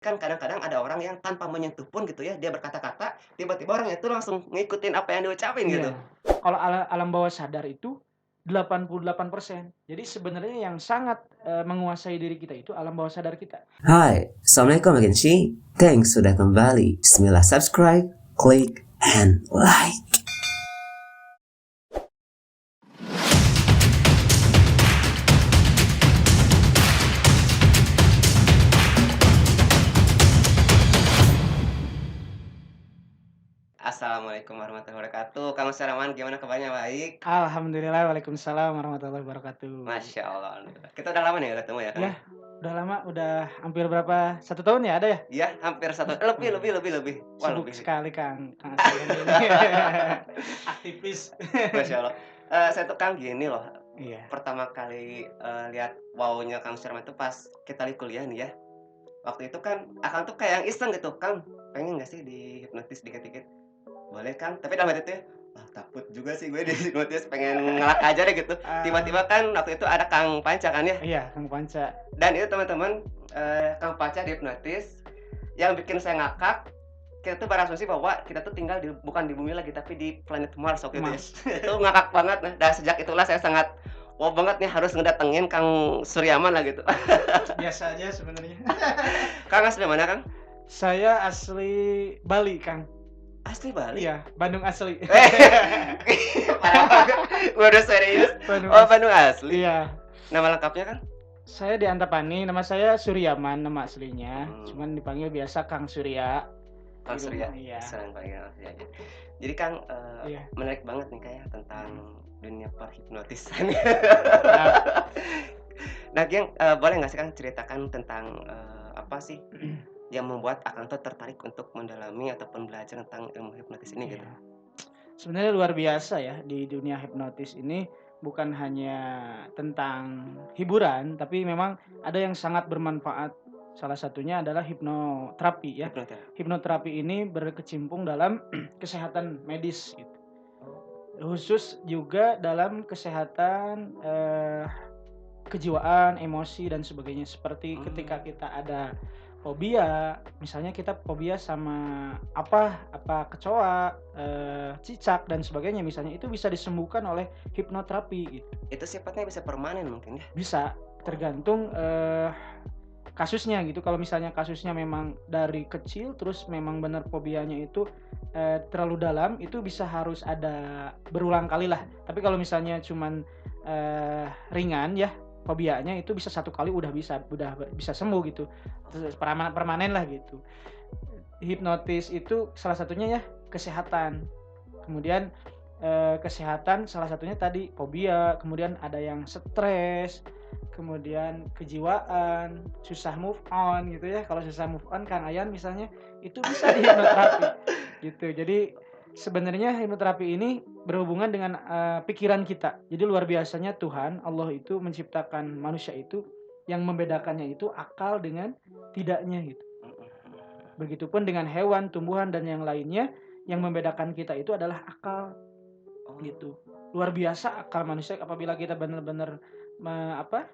Kan kadang-kadang ada orang yang tanpa menyentuh pun gitu ya, dia berkata-kata, tiba-tiba orang itu langsung ngikutin apa yang diucapin gitu. Iya. Kalau alam bawah sadar itu 88%. Jadi sebenarnya yang sangat, menguasai diri kita itu alam bawah sadar kita. Hai, Assalamualaikum agency. Thanks sudah kembali. Bismillah subscribe, klik, and like. Assalamualaikum warahmatullahi wabarakatuh. Kang Seraman gimana kabarnya, baik? Alhamdulillah, waalaikumsalam warahmatullahi wabarakatuh. Masya Allah, alhamdulillah. Kita udah lama nih nggak ketemu ya, Kang, Ya, ya? udah lama, udah hampir berapa, 1 tahun ya ada ya? Iya, hampir satu lebih Wah, lebih lebih lebih. Wah, sibuk lebih sih. sekali Kang Asri ini. Aktivis. Masya Allah. Saya tuh Kang gini loh, Iya, pertama kali, lihat wow-nya Kang Seraman itu pas kita lagi kuliah nih ya. Waktu itu kan Akang tuh kayak yang iseng gitu, "Kang, pengen nggak sih dihipnotis dikit-dikit?" "Boleh Kang." Tapi dalam hati tuh ya, "Ah, takut juga sih gue dihipnotis, pengen ngelak aja deh," gitu. eee, Tiba-tiba kan waktu itu ada Kang Panca kan ya, iya Kang Panca. dan itu teman-teman, Kang Panca dihipnotis, yang bikin saya ngakak, kita tuh berasumsi bahwa kita tuh tinggal bukan di bumi lagi, tapi di planet Mars waktu itu ya. Mars. Itu ngakak banget, nah, dan sejak itulah saya sangat, wow banget nih harus ngedatengin Kang Suryaman lah gitu. Biasa aja sebenarnya. Kang asli mana Kang? Saya asli Bali Kang. Asli Bali? Iya, Bandung asli. Parah banget. Waduh serius? Bandung Oh asli. Bandung asli? Iya. Nama lengkapnya kan? Saya di Antapani, nama saya Suryaman nama aslinya, Mhm, cuman dipanggil biasa Kang Surya di Kang Surya? rumah, iya. Sering panggil, ya ya. Jadi Kang, Iya, menarik banget nih Kak ya tentang mhm, dunia perhipnotisan. siap. Nah Kang, boleh nggak sih Kang ceritakan tentang, apa sih yang membuat Akang tuh tertarik untuk mendalami ataupun belajar tentang ilmu hipnotis ini gitu? Iya. Sebenarnya luar biasa ya di dunia hipnotis ini, bukan hanya tentang hiburan, tapi memang ada yang sangat bermanfaat. Salah satunya adalah hipnoterapi ya. Hipnoterapi? Hipnoterapi ini berkecimpung dalam kesehatan medis gitu. Khusus juga dalam kesehatan, kejiwaan, emosi, dan sebagainya. Seperti ketika Mmm, kita ada fobia, misalnya kita fobia sama apa kecoa, cicak, dan sebagainya misalnya, itu bisa disembuhkan oleh hipnoterapi gitu. itu sifatnya bisa permanen mungkin ya? Bisa, Oh, tergantung, kasusnya gitu. Kalau misalnya kasusnya memang dari kecil, terus memang benar fobianya itu, terlalu dalam, itu bisa harus ada berulang kali lah. Tapi kalau misalnya cuman, ringan ya, fobianya itu bisa 1 kali udah bisa sembuh gitu, terus permanen lah gitu. Hipnotis itu salah satunya ya kesehatan. Kemudian, kesehatan salah satunya tadi fobia, kemudian ada yang stres, kemudian kejiwaan, susah move on gitu ya. Kalau susah move on Kang Ayan misalnya, itu bisa dihipnoterapi gitu. Jadi sebenarnya hipnoterapi ini berhubungan dengan, pikiran kita. Jadi luar biasanya Tuhan, Allah itu menciptakan manusia itu, yang membedakannya itu akal dengan tidaknya gitu. mhm mhm. Begitupun dengan hewan, tumbuhan, dan yang lainnya, yang membedakan kita itu adalah akal, gitu. Oh, Luar biasa akal manusia apabila kita benar-benar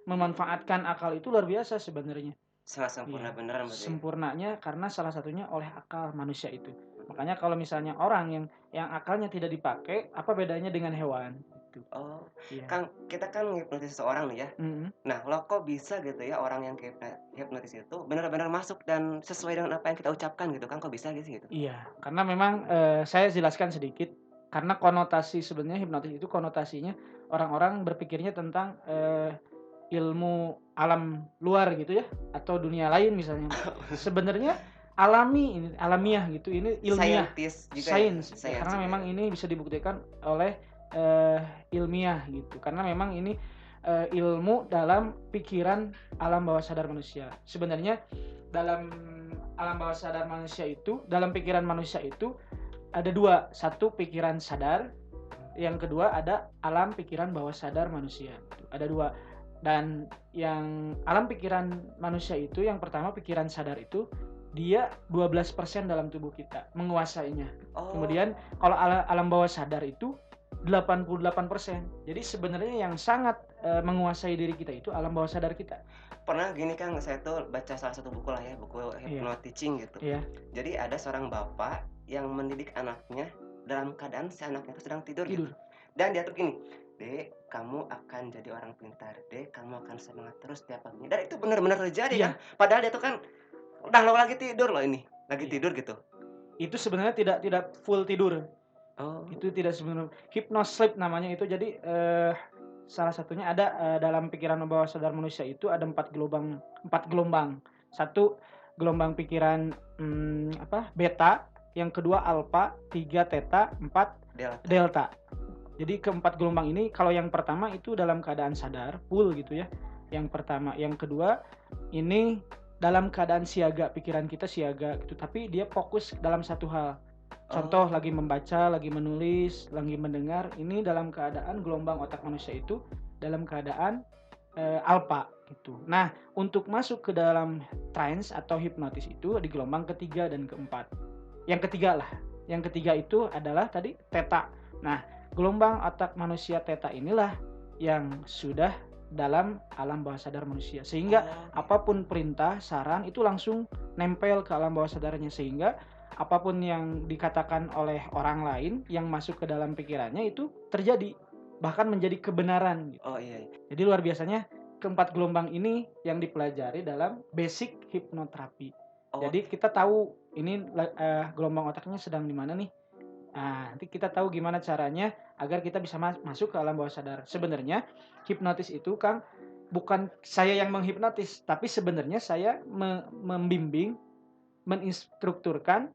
memanfaatkan akal itu luar biasa sebenarnya. sangat sempurna Iya, beneran berarti ya? sempurnanya karena salah satunya oleh akal manusia itu. Makanya kalau misalnya orang yang akalnya tidak dipakai, apa bedanya dengan hewan, gitu. Oh, Iya, Kang, kita kan ngehipnotis seseorang nih ya. mhm, Nah, loh kok bisa gitu ya orang yang hipnotis itu benar-benar masuk dan sesuai dengan apa yang kita ucapkan gitu, Kang, kok bisa gitu gitu? iya. Karena memang, saya jelaskan sedikit, karena konotasi sebenarnya hipnotis itu konotasinya orang-orang berpikirnya tentang, ilmu alam luar gitu ya, atau dunia lain misalnya. Sebenarnya alamiah gitu, ini ilmiah, Saintis juga ya? sains, Sains karena juga ya? memang ini bisa dibuktikan oleh, ilmiah gitu. Karena memang ini, ilmu dalam pikiran alam bawah sadar manusia. Sebenarnya dalam alam bawah sadar manusia itu, dalam pikiran manusia itu ada 2, satu pikiran sadar, yang kedua ada alam pikiran bawah sadar manusia, gitu. Ada 2. Dan yang alam pikiran manusia itu yang pertama pikiran sadar itu, dia 12% dalam tubuh kita, menguasainya. Oh, Kemudian kalau alam bawah sadar itu 88%. Jadi sebenarnya yang sangat menguasai diri kita itu alam bawah sadar kita. Pernah gini Kang, saya tuh baca salah satu buku lah ya, buku Iya. hypnoticing gitu. Iya. Jadi ada seorang bapak yang mendidik anaknya dalam keadaan si anaknya itu sedang tidur gitu. Tidur. Dan dia tuh gini, "Dek, kamu akan jadi orang pintar. Dek, kamu akan semangat terus tiap paginya." Dan itu benar-benar terjadi Iya. kan. Padahal dia tuh kan udah lagi tidur loh ini, lagi Iya. tidur gitu. Itu sebenarnya tidak full tidur. Oh. Itu tidak sebenarnya hypnosleep namanya itu. Jadi salah satunya ada dalam pikiran bawah sadar manusia itu ada 4 gelombang. Satu gelombang pikiran beta, yang kedua alfa, 3 theta, 4 Delta. delta. Jadi keempat gelombang ini kalau yang pertama itu dalam keadaan sadar full gitu ya. Yang pertama, yang kedua ini dalam keadaan siaga, pikiran kita siaga gitu, tapi dia fokus dalam satu hal. Contoh lagi membaca, lagi menulis, lagi mendengar, ini dalam keadaan gelombang otak manusia itu dalam keadaan alfa gitu. Nah, untuk masuk ke dalam trance atau hipnotis itu di gelombang ketiga dan keempat. Yang ketiga lah. Yang ketiga itu adalah tadi theta. Nah, gelombang otak manusia theta inilah yang sudah dalam alam bawah sadar manusia. Sehingga apapun perintah, saran itu langsung nempel ke alam bawah sadarnya, sehingga apapun yang dikatakan oleh orang lain yang masuk ke dalam pikirannya itu terjadi, bahkan menjadi kebenaran gitu. Oh iya. Jadi luar biasanya keempat gelombang ini yang dipelajari dalam basic hipnoterapi. Oh. Jadi kita tahu ini gelombang otaknya sedang di mana nih. Nah, nanti kita tahu gimana caranya agar kita bisa masuk ke alam bawah sadar. Sebenarnya hipnotis itu Kang bukan saya yang menghipnotis, tapi sebenarnya saya membimbing, menginstrukturkan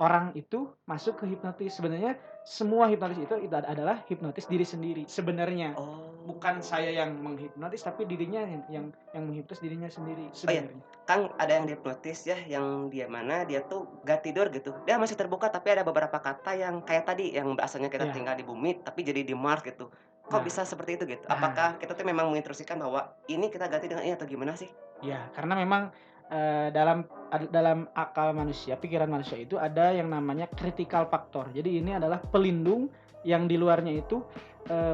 orang itu masuk ke hipnotis. Sebenarnya semua hipnotis itu adalah hipnotis diri sendiri sebenarnya. Oh. Bukan saya yang menghipnotis, tapi dirinya yang menghipnotis dirinya sendiri iya. sebenarnya. Kan ada yang dihipnotis ya, yang dia mana dia tuh gak tidur gitu. Dia masih terbuka tapi ada beberapa kata yang kayak tadi yang asalnya kita Iya. tinggal di bumi tapi jadi di Mars gitu. Kok Nah. bisa seperti itu gitu? Nah. Apakah kita tuh memang menginstruksikan bahwa ini kita ganti dengan ini atau gimana sih? Ya, karena memang dalam akal manusia, pikiran manusia itu ada yang namanya critical factor. Jadi ini adalah pelindung yang di luarnya itu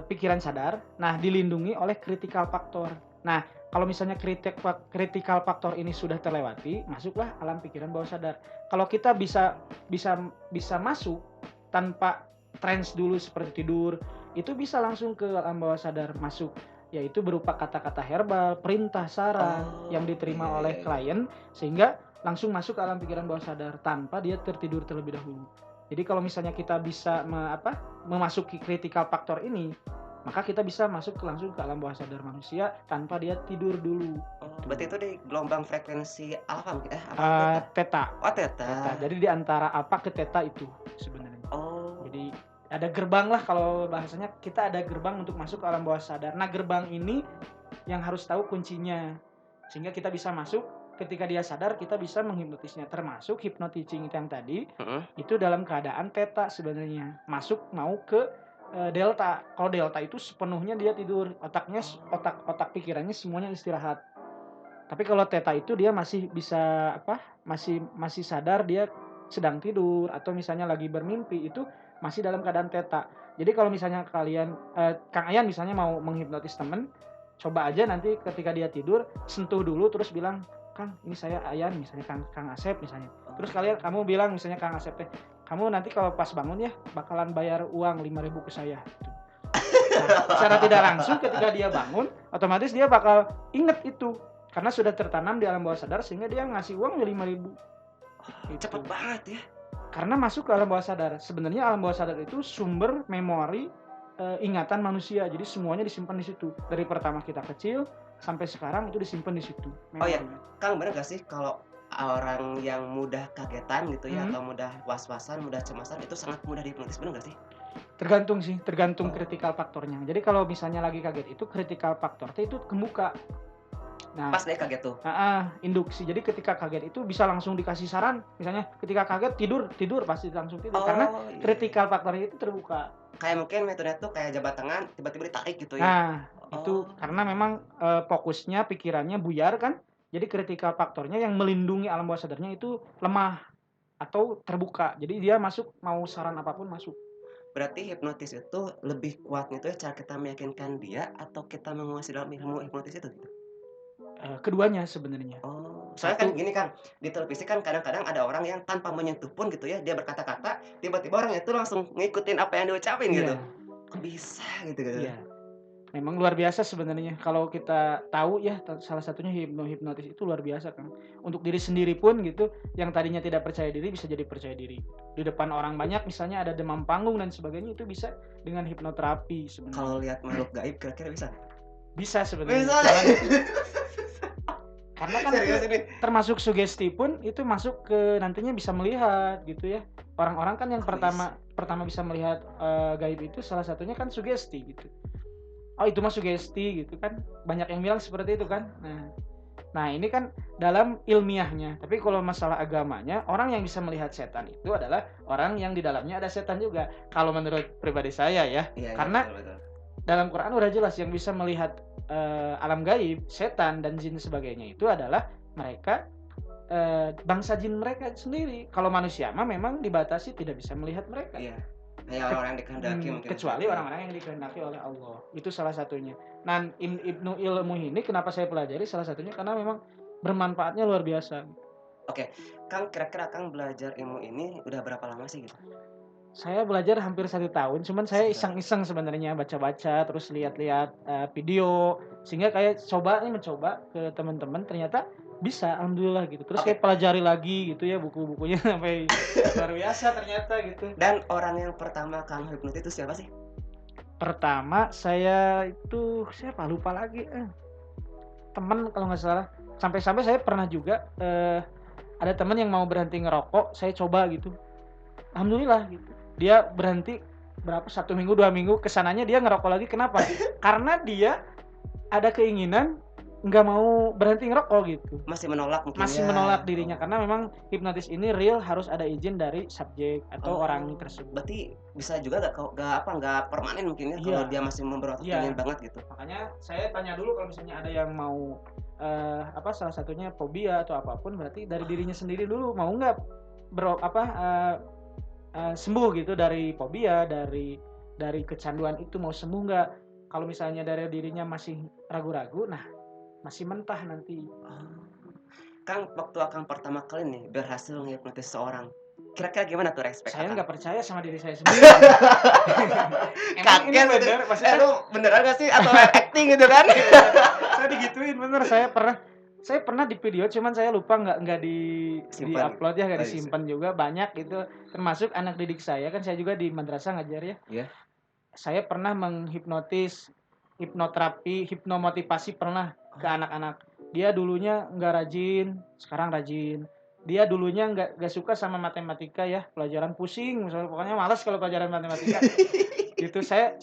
pikiran sadar. Nah, dilindungi oleh critical factor. Nah, kalau misalnya critical factor ini sudah terlewati, masuklah alam pikiran bawah sadar. Kalau kita bisa masuk tanpa trance dulu seperti tidur, itu bisa langsung ke alam bawah sadar masuk, yaitu berupa kata-kata herbal, perintah, saran yang diterima oleh klien, sehingga langsung masuk ke alam pikiran bawah sadar tanpa dia tertidur terlebih dahulu. Jadi kalau misalnya kita bisa memasuki critical factor ini, maka kita bisa masuk langsung ke alam bawah sadar manusia tanpa dia tidur dulu. Berarti itu di gelombang frekuensi alfa mungkin Theta. Oh, theta. Jadi di antara alfa ke theta itu sebenarnya. Jadi ada gerbang lah, kalau bahasanya kita ada gerbang untuk masuk ke alam bawah sadar. Nah, gerbang ini yang harus tahu kuncinya, sehingga kita bisa masuk. Ketika dia sadar, kita bisa menghipnotisnya, termasuk hypnoticing yang tadi. Itu dalam keadaan theta sebenarnya, masuk mau ke delta. Kalau delta itu sepenuhnya dia tidur, otak pikirannya semuanya istirahat. Tapi kalau theta itu dia masih bisa masih sadar, dia sedang tidur atau misalnya lagi bermimpi, itu masih dalam keadaan theta. Jadi kalau misalnya kalian Kang Ayan misalnya mau menghipnotis temen, coba aja nanti ketika dia tidur, sentuh dulu terus bilang, "Kang, ini saya Ayan," misalnya Kang Asep misalnya. Terus kamu bilang misalnya Kang Asep teh, "Kamu nanti kalau pas bangun ya bakalan bayar uang 5.000 ke saya." Gitu. Nah, secara tidak langsung ketika dia bangun, otomatis dia bakal inget itu karena sudah tertanam di alam bawah sadar, sehingga dia ngasih uang 5.000. Cepet banget ya. Karena masuk ke alam bawah sadar. Sebenarnya alam bawah sadar itu sumber memori ingatan manusia. Jadi semuanya disimpan di situ. Dari pertama kita kecil sampai sekarang itu disimpan di situ. Oh ya, Kang, bener gak sih kalau orang yang mudah kagetan gitu ya, atau mudah was-wasan, mudah cemasan itu sangat mudah dihipnotis, bener gak sih? Tergantung critical faktornya. Jadi kalau misalnya lagi kaget itu critical faktornya itu kebuka. Nah, Pas dia kaget tuh. induksi. Jadi ketika kaget itu bisa langsung dikasih saran. Misalnya ketika kaget tidur pasti langsung tidur karena critical faktornya itu terbuka. Kayak mungkin metodenya tuh kayak jabat tangan tiba-tiba ditarik gitu ya. Nah, itu karena memang fokusnya pikirannya buyar kan. Jadi critical faktornya yang melindungi alam bawah sadarnya itu lemah atau terbuka. Jadi dia masuk, mau saran apapun masuk. berarti hipnotis itu lebih kuatnya itu cara kita meyakinkan dia atau kita menguasai dalam ilmu hipnotis itu gitu? Keduanya sebenarnya. Oh, soalnya kan Satu gini kan, di televisi kan kadang-kadang ada orang yang tanpa menyentuh pun gitu ya, dia berkata-kata, tiba-tiba orang itu langsung ngikutin apa yang diucapin gitu. iya, Kok bisa gitu gitu. iya. Memang luar biasa sebenarnya kalau kita tahu ya salah satunya hipnotis itu luar biasa kan. Untuk diri sendiri pun gitu yang tadinya tidak percaya diri bisa jadi percaya diri. Di depan orang banyak misalnya ada demam panggung dan sebagainya itu bisa dengan hipnoterapi sebenarnya. Kalau lihat makhluk gaib kira-kira bisa? Bisa sebenarnya. Bisa. Karena kan Serius itu ini. termasuk sugesti pun itu masuk ke nantinya bisa melihat gitu ya. Orang-orang kan yang Kok pertama bisa melihat gaib itu salah satunya kan sugesti gitu. Oh itu mah sugesti gitu kan, banyak yang bilang seperti itu kan. Nah ini kan dalam ilmiahnya, tapi kalau masalah agamanya orang yang bisa melihat setan itu adalah orang yang di dalamnya ada setan juga kalau menurut pribadi saya ya. Iya, Karena betul, betul. dalam Quran udah jelas yang bisa melihat alam gaib, setan dan jin sebagainya itu adalah mereka bangsa jin mereka sendiri. Kalau manusia mah memang dibatasi tidak bisa melihat mereka. Iya. Hanya orang-orang yang dikehendaki mungkin. Kecuali orang-orang yang dikehendaki oleh Allah. Itu salah satunya. Nah, Ibnu ilmu ini kenapa saya pelajari salah satunya karena memang bermanfaatnya luar biasa. Kang, kira-kira Kang belajar ilmu ini udah berapa lama sih gitu? Saya belajar hampir 1 tahun, cuman saya Sudah. iseng-iseng sebenarnya baca-baca terus lihat-lihat video sehingga kayak mencoba ke teman-teman ternyata bisa alhamdulillah gitu. Terus Oke. saya pelajari lagi gitu ya buku-bukunya sampai luar biasa ternyata gitu. Dan orang yang pertama Kang hipnotis itu siapa sih? Pertama saya itu siapa lupa lagi teman kalau nggak salah sampai-sampai saya pernah juga ada teman yang mau berhenti ngerokok saya coba gitu alhamdulillah gitu dia berhenti berapa 1 minggu 2 minggu kesananya dia ngerokok lagi kenapa karena dia ada keinginan nggak mau berhenti ngerokok gitu Masih menolak mungkin masih ya. menolak dirinya karena memang hipnotis ini real harus ada izin dari subjek atau orang tersebut. Berarti bisa juga nggak permanen mungkin ya Iya. kalau dia masih memberontak Iya. ingin banget gitu. Makanya saya tanya dulu kalau misalnya ada yang mau salah satunya fobia atau apapun berarti dari dirinya sendiri dulu mau nggak sembuh gitu dari fobia dari kecanduan itu mau sembuh nggak kalau misalnya dari dirinya masih ragu-ragu nah masih mentah nanti. Kang, waktu Akang pertama kali nih berhasil menghipnotis seorang, kira-kira gimana tuh respect Saya Akang? nggak percaya sama diri saya sendiri. Emang ini Kaget gitu. bener maksudnya Lu beneran gak sih atau acting gitu kan? saya digituin bener saya pernah di video cuman saya lupa nggak di Simpan. upload ya nggak Oh, disimpan juga banyak gitu termasuk anak didik saya kan saya juga di madrasah ngajar ya. Iya. Saya pernah menghipnotis hipnoterapi hipnomotivasi pernah ke anak-anak dia dulunya nggak rajin sekarang rajin dia dulunya nggak suka sama matematika ya pelajaran pusing misalnya pokoknya malas kalau pelajaran matematika gitu saya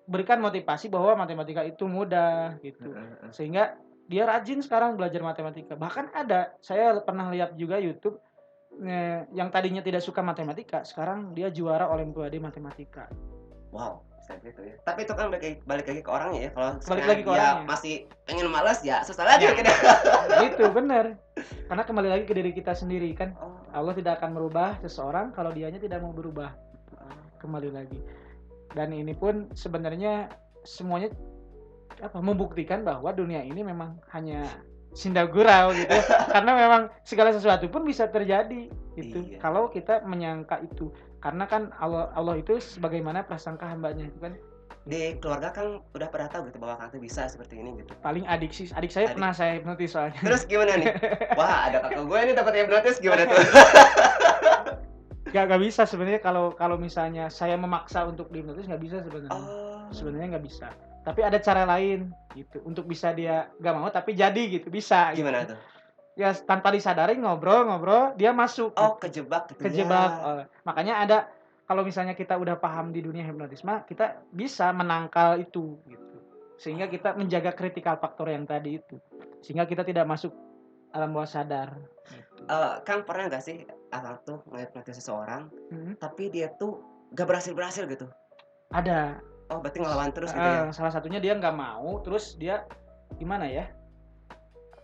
berikan motivasi bahwa matematika itu mudah gitu sehingga dia rajin sekarang belajar matematika bahkan ada saya pernah lihat juga YouTube yang tadinya tidak suka matematika sekarang dia juara olimpiade matematika. Wow, bisa gitu ya. Tapi itu kan balik lagi ke orangnya ya. Kalau Balik misalnya lagi ke dia orangnya. masih pengen malas ya susah lagi Ya. mungkin. Itu benar karena kembali lagi ke diri kita sendiri kan Oh, Allah tidak akan merubah seseorang kalau dianya tidak mau berubah kembali lagi dan ini pun sebenarnya semuanya membuktikan bahwa dunia ini memang hanya sinda gurau gitu karena memang segala sesuatu pun bisa terjadi gitu Iya. kalau kita menyangka itu karena kan Allah itu sebagaimana prasangka hambanya itu kan Di keluarga kan udah pernah tahu gitu bahwa Kang tuh bisa seperti ini gitu. paling adik saya Adik. pernah saya hipnotis soalnya. Terus gimana nih? Wah, ada kakak gue nih dapat hipnotis gimana tuh? Gak bisa sebenarnya kalau misalnya saya memaksa untuk dihipnotis nggak bisa sebenarnya. Oh. Sebenarnya nggak bisa. Tapi ada cara lain gitu untuk bisa dia nggak mau tapi jadi gitu bisa. Gimana gitu. tuh? Ya tanpa disadari ngobrol dia masuk. Oh, gitu. kejebak gitu Kejebak. ya. Makanya ada kalau misalnya kita udah paham di dunia hipnotisme kita bisa menangkal itu gitu. Sehingga kita menjaga critical factor yang tadi itu. Sehingga kita tidak masuk alam bawah sadar. Gitu. Kang pernah nggak sih Akang tuh ngehipnotis seseorang, Hmm. tapi dia tuh gak berhasil gitu? Ada. Oh, berarti ngelawan terus gitu ya? Salah satunya dia nggak mau, terus dia gimana ya?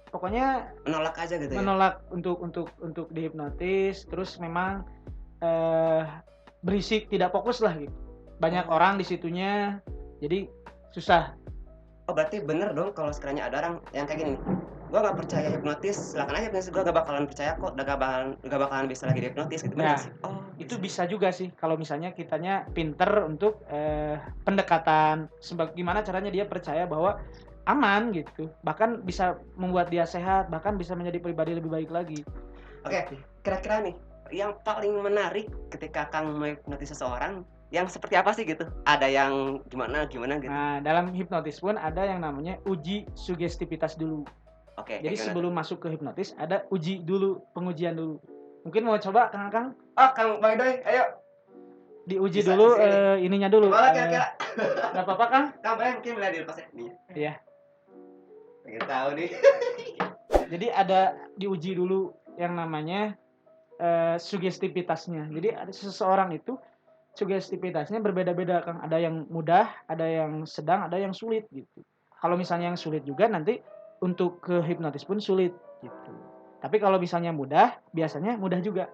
Pokoknya Menolak aja gitu ya? menolak untuk dihipnotis, terus memang berisik, tidak fokus lah gitu. banyak orang di situnya, jadi susah. Oh berarti bener dong kalau sekiranya ada orang yang kayak gini nih, gue nggak percaya hipnotis, silakan aja hipnotis, gue gak bakalan percaya kok, gak bakalan bisa lagi dihipnotis gitu, bener Nah, sih? Oh itu bisa. bisa juga sih kalau misalnya kitanya pinter untuk pendekatan, gimana caranya dia percaya bahwa aman gitu, bahkan bisa membuat dia sehat, bahkan bisa menjadi pribadi lebih baik lagi. Oke, kira-kira nih, yang paling menarik ketika Kang menghipnotis seseorang, yang seperti apa sih gitu? Ada yang gimana gitu? Nah, dalam hipnotis pun ada yang namanya uji sugestivitas dulu. Oke, Jadi kayak gimana tuh? sebelum masuk ke hipnotis ada uji dulu, pengujian dulu. Mungkin mau coba Kang Oh Kang Bang Doi, ayo diuji bisa di dulu sini. ininya dulu. Gimana kira-kira? Nggak apa-apa Kang? Kang Bang mungkin mulai di lepas nih. Iya. Pengen tahu nih. Jadi ada diuji dulu yang namanya sugestivitasnya. Jadi ada seseorang itu sugestivitasnya berbeda-beda Kang. Ada yang mudah, ada yang sedang, ada yang sulit gitu. Kalau misalnya yang sulit juga nanti untuk ke hipnotis pun sulit gitu. Tapi kalau misalnya mudah, biasanya mudah juga.